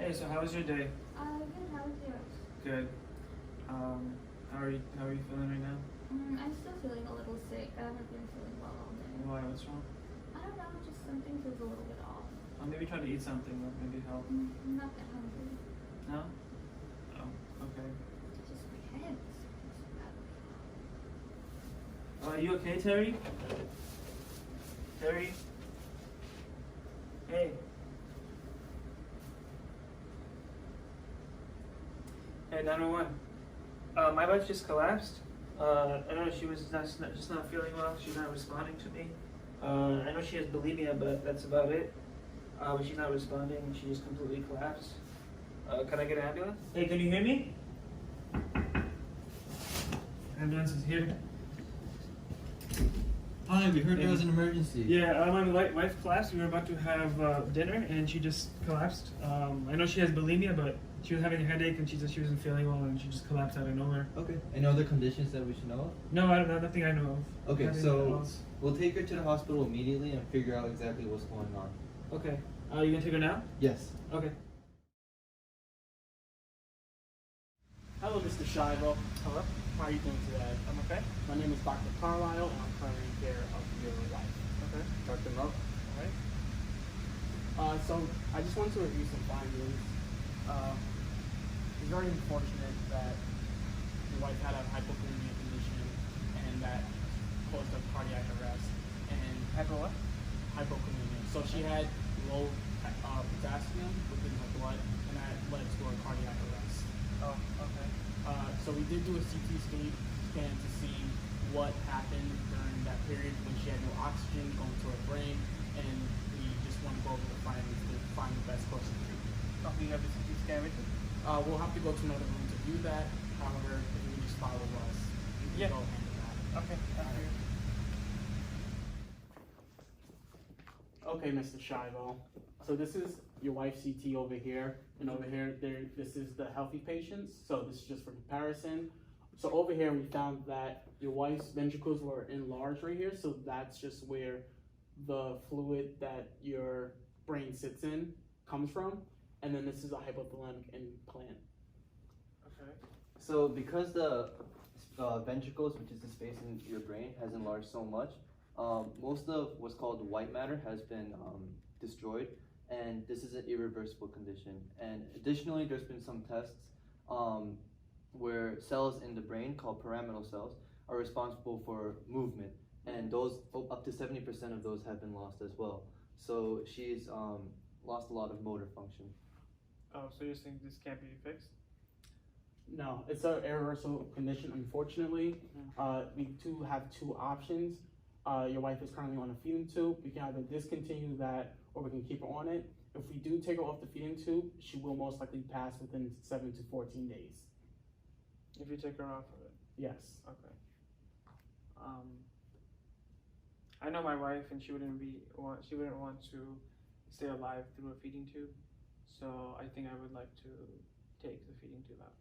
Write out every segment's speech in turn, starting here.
Hey, so how was your day? Good. How was yours? Good. How are you feeling right now? I'm still feeling a little sick. I haven't been feeling well all day. Why? What's wrong? I don't know, just something feels a little bit off. Maybe try to eat something. That maybe help. I'm not that hungry. No? Oh, okay. Just my head is bad. Are you okay, Terry? Terry? Hey. Hey, 911. My wife just collapsed. I don't know, she was just not feeling well. She's not responding to me. I know she has bulimia, but that's about it. But she's not responding, and she just completely collapsed. Can I get an ambulance? Hey, can you hear me? Ambulance is here. Hi, we heard there was an emergency. Yeah, my wife collapsed. We were about to have dinner, and she just collapsed. I know she has bulimia, but she was having a headache, and she said she wasn't feeling well, and she just collapsed out of nowhere. Okay. Any other conditions that we should know No, nothing I know of. of? Okay, Nothing so else. we'll take her to the hospital immediately and figure out exactly what's going on. Okay. You gonna take her now? Yes. Okay. Hello, Mr. Shivo. Hello. How are you doing today? I'm okay. My name is Dr. Carlisle, and I'm currently in care of your wife. Okay. Dr. Mo. All right. So I just wanted to review some findings. It's very unfortunate that your wife had a hypokalemia condition, and that caused a cardiac arrest. And Hypo what? hypokalemia. So she had low potassium within her blood, and that led to a cardiac arrest. Oh, okay. So we did do a CT scan to see what happened during that period when she had no oxygen going to her brain, and we just want to go over the findings to find the best course of treatment. Oh, you have the CT scan with you? We'll have to go to another room to view that. However, if you just follow us, you can Yeah. go handle that. Okay. After you. Okay, Mr. Shivo. So this is your wife's CT over here, and over here, this is the healthy patients. So this is just for comparison. So over here, we found that your wife's ventricles were enlarged right here. So that's just where the fluid that your brain sits in comes from. And then this is a hypothalamic implant. Okay. So because the ventricles, which is the space in your brain, has enlarged so much, most of what's called white matter has been destroyed, and this is an irreversible condition. And additionally, there's been some tests where cells in the brain called pyramidal cells are responsible for movement, and those up to 70% of those have been lost as well. So she's lost a lot of motor function. Oh, so you're saying this can't be fixed? No, it's an irreversible condition, unfortunately. We do have two options. Your wife is currently on a feeding tube. We can either discontinue that or we can keep her on it. If we do take her off the feeding tube, she will most likely pass within 7 to 14 days. If you take her off of it? Yes. Okay. I know my wife, and she wouldn't want to stay alive through a feeding tube. So I think I would like to take the feeding tube out.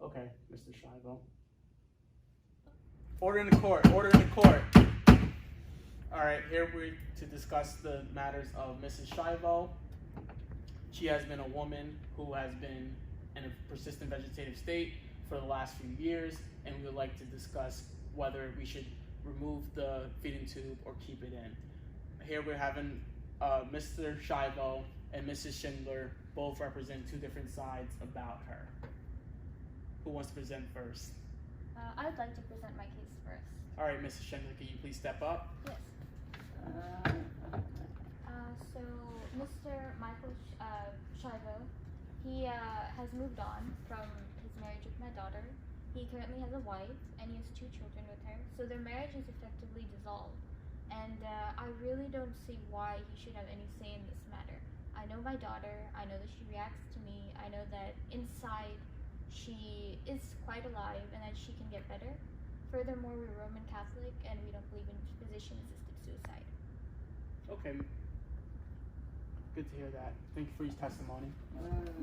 Okay, Mr. Shivo. Order in the court. Order in the court. All right, here we're to discuss the matters of Mrs. Shivo. She has been a woman who has been in a persistent vegetative state for the last few years, and we would like to discuss whether we should remove the feeding tube or keep it in. Here we're having Mr. Shivo and Mrs. Schindler both represent two different sides about her. Who wants to present first? I would like to present my case first. All right, Mrs. Schindler, can you please step up? Yes. So Mr. Michael Shivo, he has moved on from his marriage with my daughter. He currently has a wife, and he has 2 children with her. So their marriage is effectively dissolved. And I really don't see why he should have any say in this matter. I know my daughter. I know that she reacts to me. I know that inside she is quite alive and that she can get better. Furthermore, we're Roman Catholic and we don't believe in physician-assisted suicide. Okay. Good to hear that. Thank you for your testimony.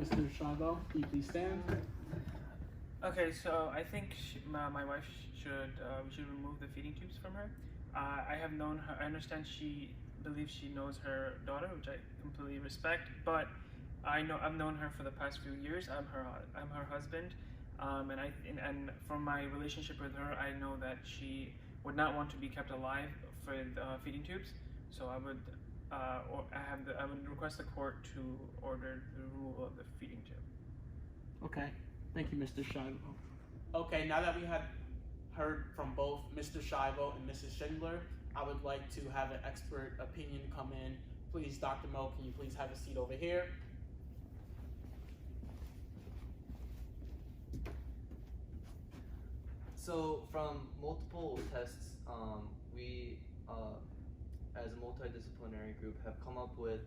Mr. Shivo, can you please stand? Okay, so I think my wife should we should remove the feeding tubes from her. I have known her. I understand she believes she knows her daughter, which I completely respect. But I've known her for the past few years. I'm her husband, and from my relationship with her, I know that she would not want to be kept alive for the feeding tubes. So I would I would request the court to order the removal of the feeding tube. Okay, thank you, Mr. Shivo. Okay, now that we had heard from both Mr. Shivo and Mrs. Schindler, I would like to have an expert opinion come in. Please, Dr. Mo, can you please have a seat over here? So from multiple tests, we, as a multidisciplinary group, have come up with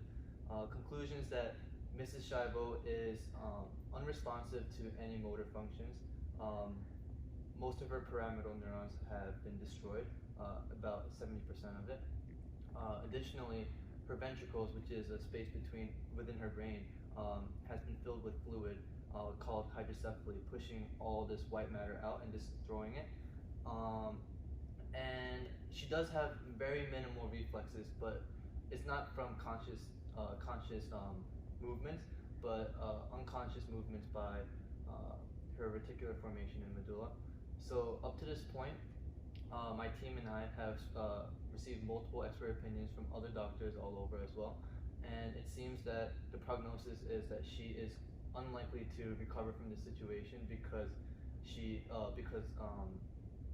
conclusions that Mrs. Shivo is unresponsive to any motor functions. Most of her pyramidal neurons have been destroyed, about 70% of it. Additionally, her ventricles, which is a space within her brain, has been filled with fluid called hydrocephaly, pushing all this white matter out and destroying it. And she does have very minimal reflexes, but it's not from conscious movements, but unconscious movements by her reticular formation and medulla. So up to this point, my team and I have received multiple expert opinions from other doctors all over as well, and it seems that the prognosis is that she is unlikely to recover from this situation because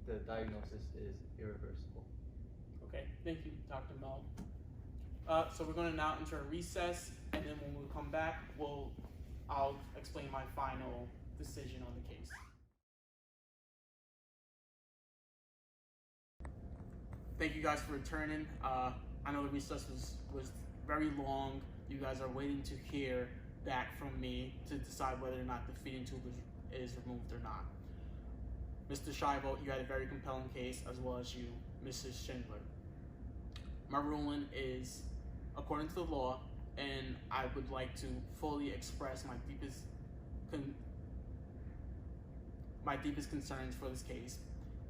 the diagnosis is irreversible. Okay, thank you, Dr. Mo. So we're going to now enter a recess, and then when we come back, I'll explain my final decision on the case. Thank you guys for returning. I know the recess was very long. You guys are waiting to hear back from me to decide whether or not the feeding tube is removed or not. Mr. Shivo, you had a very compelling case, as well as you, Mrs. Schindler. My ruling is according to the law, and I would like to fully express my deepest concerns for this case.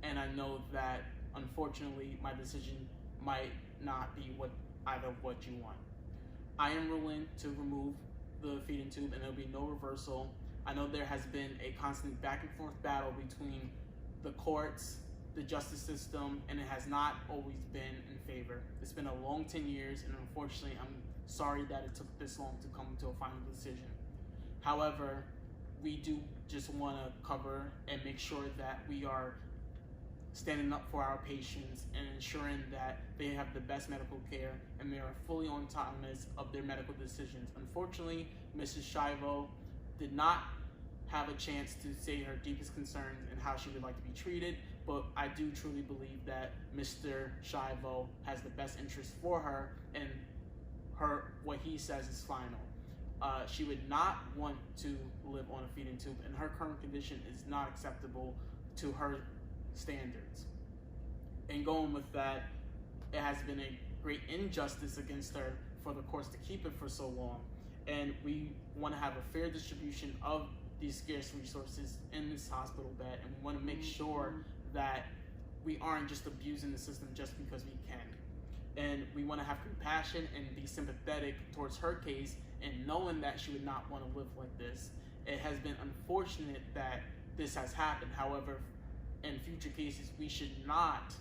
And I know that, unfortunately, my decision might not be what you want. I am ruling to remove the feeding tube, and there'll be no reversal. I know there has been a constant back and forth battle between the courts, the justice system, and it has not always been in favor. It's been a long 10 years, and unfortunately, I'm sorry that it took this long to come to a final decision. However, we do just want to cover and make sure that we are standing up for our patients and ensuring that they have the best medical care and they are fully autonomous of their medical decisions. Unfortunately, Mrs. Shivo did not have a chance to say her deepest concerns and how she would like to be treated, but I do truly believe that Mr. Shivo has the best interest for her, and what he says is final. She would not want to live on a feeding tube, and her current condition is not acceptable to her standards. And going with that, it has been a great injustice against her for the courts to keep it for so long, and we want to have a fair distribution of these scarce resources in this hospital bed, and we want to make sure that we aren't just abusing the system just because we can. And we want to have compassion and be sympathetic towards her case, and knowing that she would not want to live like this. It has been unfortunate that this has happened. However, in future cases, we should not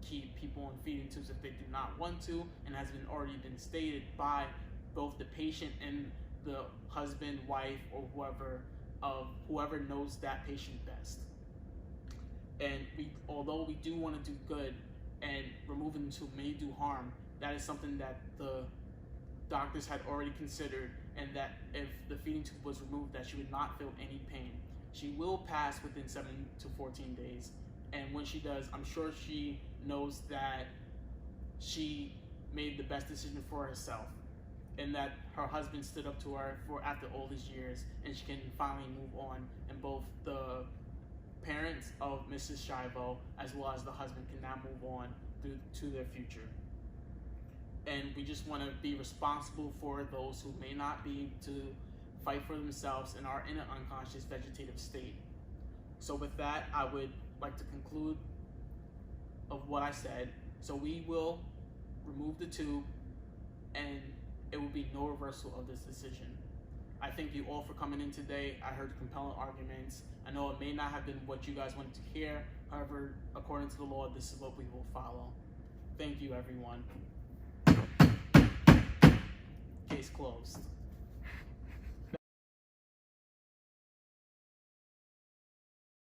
keep people on feeding tubes if they do not want to, and has already been stated by both the patient and the husband, wife, or whoever knows that patient best. And although we do want to do good, and removing the tube may do harm, that is something that the doctors had already considered, and that if the feeding tube was removed, that she would not feel any pain. She will pass within 7 to 14 days, and when she does, I'm sure she knows that she made the best decision for herself, and that her husband stood up to her after all these years, and she can finally move on, and both the parents of Mrs. Shivo as well as the husband can now move on to their future. And we just want to be responsible for those who may not be able to fight for themselves and are in an unconscious vegetative state. So with that, I would like to conclude of what I said. So we will remove the tube, and it will be no reversal of this decision. I thank you all for coming in today. I heard compelling arguments. I know it may not have been what you guys wanted to hear. However, according to the law, this is what we will follow. Thank you, everyone. Case closed.